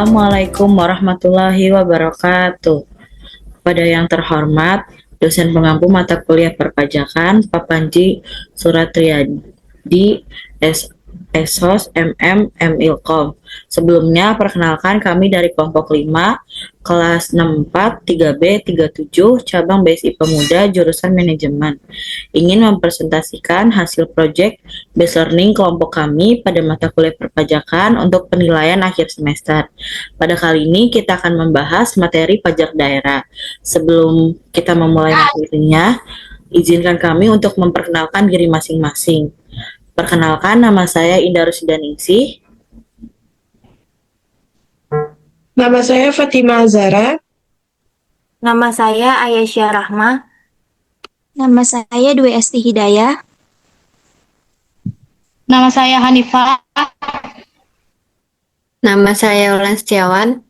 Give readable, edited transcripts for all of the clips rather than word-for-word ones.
Assalamualaikum warahmatullahi wabarakatuh. Kepada yang terhormat, dosen pengampu mata kuliah perpajakan, Pak Panji Suratriyadi, Esos MM Ilkom. Sebelumnya, perkenalkan kami dari kelompok 5, kelas 64, 3B, 37, cabang BSI Pemuda, jurusan manajemen. Ingin mempresentasikan hasil proyek based learning kelompok kami pada mata kuliah perpajakan untuk penilaian akhir semester. Pada kali ini kita akan membahas materi pajak daerah. Sebelum kita memulai materinya, izinkan kami untuk memperkenalkan diri masing-masing. Perkenalkan, nama saya Indah Rusdianingsih. Nama saya Fatima Azara. Nama saya Ayesha Rahma. Nama saya Dwi Esti Hidayah. Nama saya Hanifah. Nama saya Ulan Setiawan.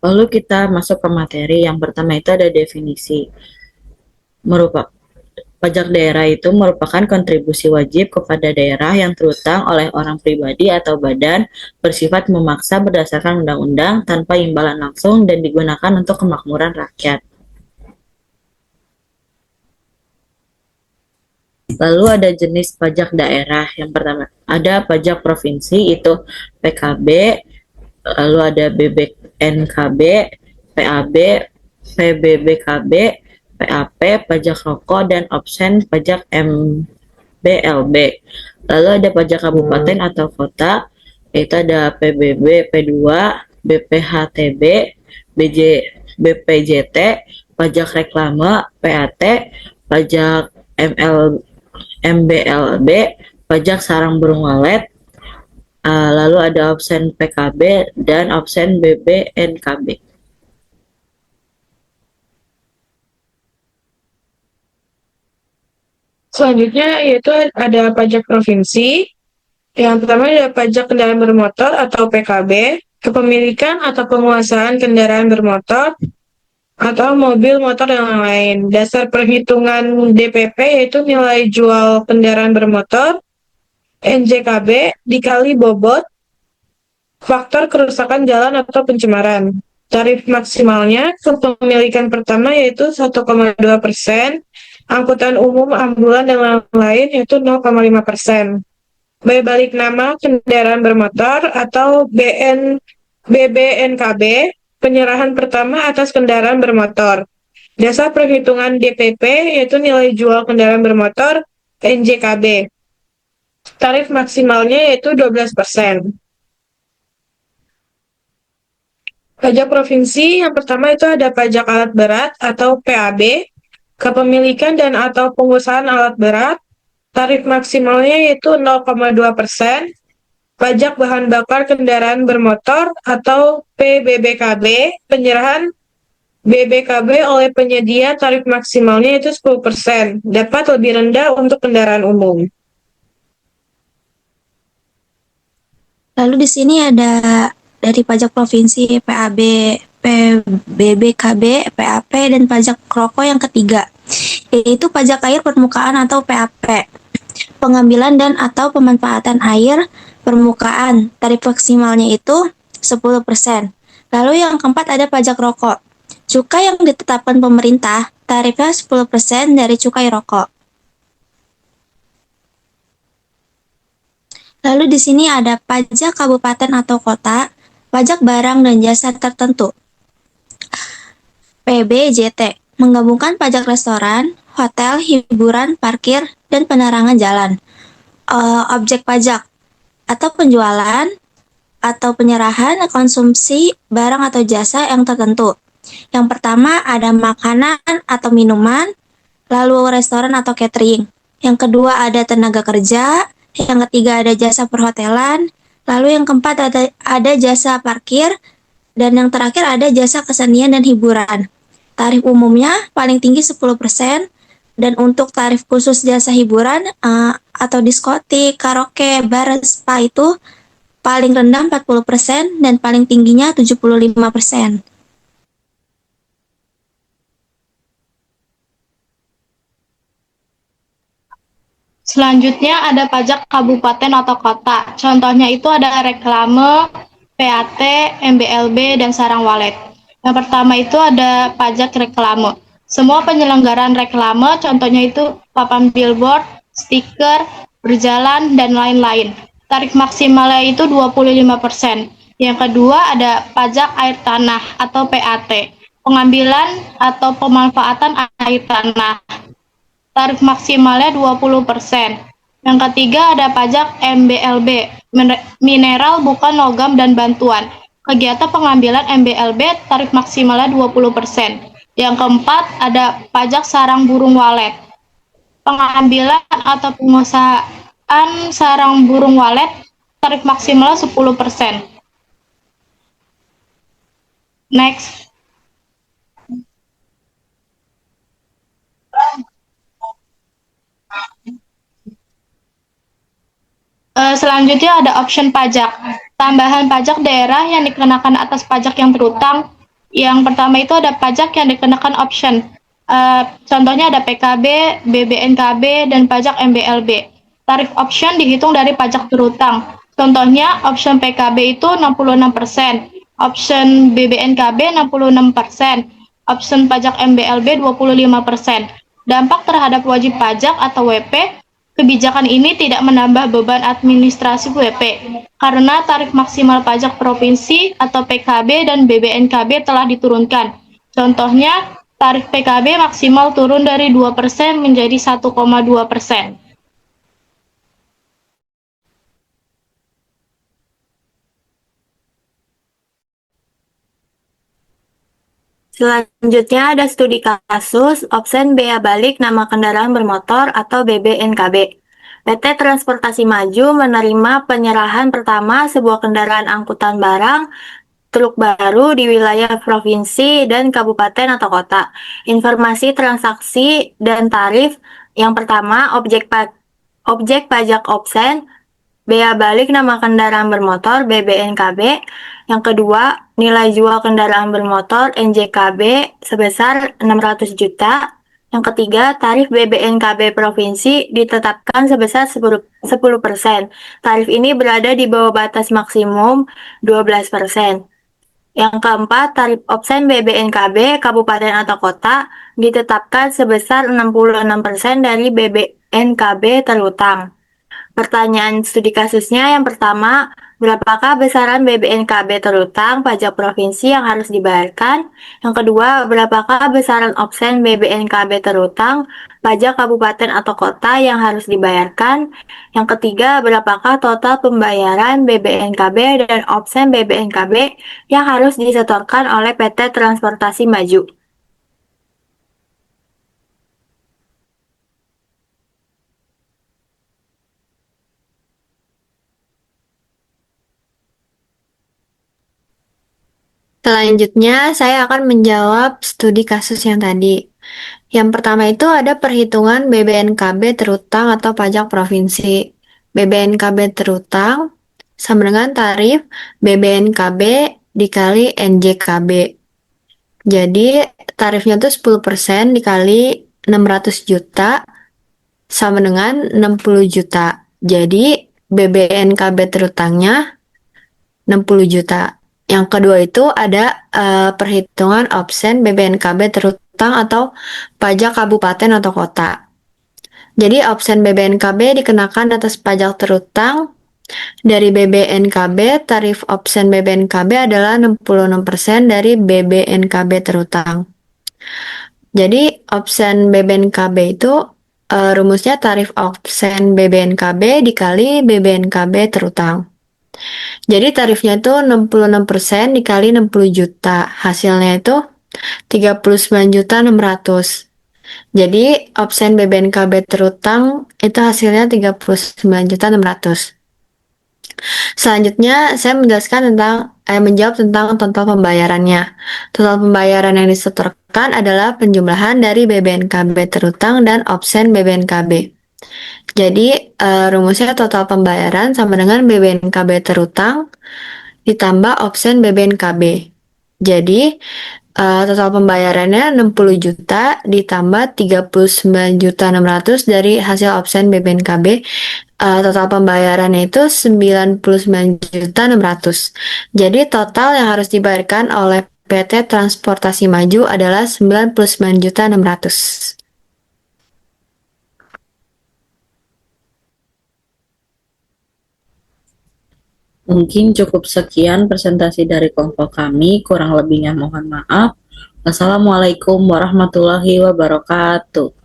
Lalu kita masuk ke materi. Yang pertama itu ada definisi. Pajak daerah itu merupakan kontribusi wajib kepada daerah yang terutang oleh orang pribadi atau badan bersifat memaksa berdasarkan undang-undang tanpa imbalan langsung dan digunakan untuk kemakmuran rakyat. Lalu ada jenis pajak daerah. Yang pertama ada pajak provinsi, itu PKB, lalu ada BBNKB, PAB, PBBKB, PAP, pajak rokok, dan opsen pajak MBLB. Lalu ada pajak kabupaten atau kota, yaitu ada PBB, P2, BPHTB, BPJT, pajak reklame, PAT, pajak MBLB, pajak sarang burung walet, lalu ada opsen PKB dan opsen BBNKB. Selanjutnya yaitu ada pajak provinsi. Yang pertama ada pajak kendaraan bermotor atau PKB, kepemilikan atau penguasaan kendaraan bermotor atau mobil motor yang lain. Dasar perhitungan DPP yaitu nilai jual kendaraan bermotor, NJKB, dikali bobot, faktor kerusakan jalan atau pencemaran. Tarif maksimalnya kepemilikan pertama yaitu 1,2%, angkutan umum, ambulan, dan lain-lain yaitu 0,5%. Balik nama kendaraan bermotor atau BBNKB, penyerahan pertama atas kendaraan bermotor. Dasar perhitungan DPP yaitu nilai jual kendaraan bermotor, NJKB. Tarif maksimalnya yaitu 12%. Pajak provinsi yang pertama itu ada pajak alat berat atau PAB, kepemilikan dan atau pengusahaan alat berat, tarif maksimalnya yaitu 0,2%, pajak bahan bakar kendaraan bermotor atau PBBKB, penyerahan BBKB oleh penyedia tarif maksimalnya itu 10%, dapat lebih rendah untuk kendaraan umum. Lalu di sini ada dari pajak provinsi, PAB, PBBKB, PAP, dan pajak rokok yang ketiga, yaitu pajak air permukaan atau PAP, pengambilan dan atau pemanfaatan air permukaan, tarif maksimalnya itu 10%. Lalu yang keempat ada pajak rokok, cukai yang ditetapkan pemerintah, tarifnya 10% dari cukai rokok. Lalu di sini ada pajak kabupaten atau kota, pajak barang dan jasa tertentu. PBJT menggabungkan pajak restoran, hotel, hiburan, parkir, dan penerangan jalan. Objek pajak atau penjualan atau penyerahan konsumsi barang atau jasa yang tertentu. Yang pertama ada makanan atau minuman, lalu restoran atau catering. Yang kedua ada tenaga kerja, yang ketiga ada jasa perhotelan, lalu yang keempat ada jasa parkir, dan yang terakhir ada jasa kesenian dan hiburan. Tarif umumnya paling tinggi 10%, dan untuk tarif khusus jasa hiburan atau diskotik, karaoke, bar, spa itu paling rendah 40% dan paling tingginya 75%. Selanjutnya ada pajak kabupaten atau kota. Contohnya itu ada reklame, PAT, MBLB, dan sarang walet. Yang pertama itu ada pajak reklame. Semua penyelenggaraan reklame, contohnya itu papan billboard, stiker, berjalan, dan lain-lain. Tarif maksimalnya itu 25%. Yang kedua ada pajak air tanah atau PAT. Pengambilan atau pemanfaatan air tanah. Tarif maksimalnya 20%. Yang ketiga ada pajak MBLB, mineral bukan logam dan bantuan. Kegiatan pengambilan MBLB tarif maksimalnya 20%. Yang keempat ada pajak sarang burung walet. Pengambilan atau pengusahaan sarang burung walet tarif maksimal 10%. Next. Selanjutnya ada option pajak. Tambahan pajak daerah yang dikenakan atas pajak yang berutang. Yang pertama itu ada pajak yang dikenakan option. Contohnya ada PKB, BBNKB, dan pajak MBLB. Tarif option dihitung dari pajak berutang. Contohnya option PKB itu 66%, option BBNKB 66%, option pajak MBLB 25%. Dampak terhadap wajib pajak atau WP. Kebijakan ini tidak menambah beban administrasi WP, karena tarif maksimal pajak provinsi atau PKB dan BBNKB telah diturunkan. Contohnya, tarif PKB maksimal turun dari 2% menjadi 1,2%. Selanjutnya ada studi kasus opsen bea balik nama kendaraan bermotor atau BBNKB. PT Transportasi Maju menerima penyerahan pertama sebuah kendaraan angkutan barang truk baru di wilayah provinsi dan kabupaten atau kota. Informasi transaksi dan tarif. Yang pertama, objek pajak opsen bea balik nama kendaraan bermotor BBNKB. Yang kedua, nilai jual kendaraan bermotor NJKB sebesar 600 juta. Yang ketiga, tarif BBNKB provinsi ditetapkan sebesar 10%. Tarif ini berada di bawah batas maksimum 12%. Yang keempat, tarif opsen BBNKB kabupaten atau kota ditetapkan sebesar 66% dari BBNKB terutang. Pertanyaan studi kasusnya yang pertama, berapakah besaran BBNKB terutang pajak provinsi yang harus dibayarkan? Yang kedua, berapakah besaran opsen BBNKB terutang pajak kabupaten atau kota yang harus dibayarkan? Yang ketiga, berapakah total pembayaran BBNKB dan opsen BBNKB yang harus disetorkan oleh PT Transportasi Maju? Selanjutnya, saya akan menjawab studi kasus yang tadi. Yang pertama itu ada perhitungan BBNKB terutang atau pajak provinsi. BBNKB terutang sama dengan tarif BBNKB dikali NJKB. Jadi, tarifnya itu 10% dikali 600 juta sama dengan 60 juta. Jadi, BBNKB terutangnya 60 juta. Yang kedua itu ada perhitungan opsen BBNKB terutang atau pajak kabupaten atau kota. Jadi opsen BBNKB dikenakan atas pajak terutang dari BBNKB. Tarif opsen BBNKB adalah 66% dari BBNKB terutang. Jadi opsen BBNKB itu rumusnya tarif opsen BBNKB dikali BBNKB terutang. Jadi tarifnya itu 66% dikali 60 juta. Hasilnya itu 39.600. Jadi opsen BBNKB terutang itu hasilnya 39.600. Selanjutnya saya menjawab tentang total pembayarannya. Total pembayaran yang disetorkan adalah penjumlahan dari BBNKB terutang dan opsen BBNKB. Jadi rumusnya total pembayaran sama dengan BBNKB terutang ditambah opsen BBNKB. Jadi Total pembayarannya 60 juta ditambah 39.600.000 dari hasil absen BPNKB. Total pembayarannya itu 99.600.000. Jadi total yang harus dibayarkan oleh PT Transportasi Maju adalah 99.600.000. Mungkin cukup sekian presentasi dari kelompok kami, kurang lebihnya mohon maaf. Wassalamualaikum warahmatullahi wabarakatuh.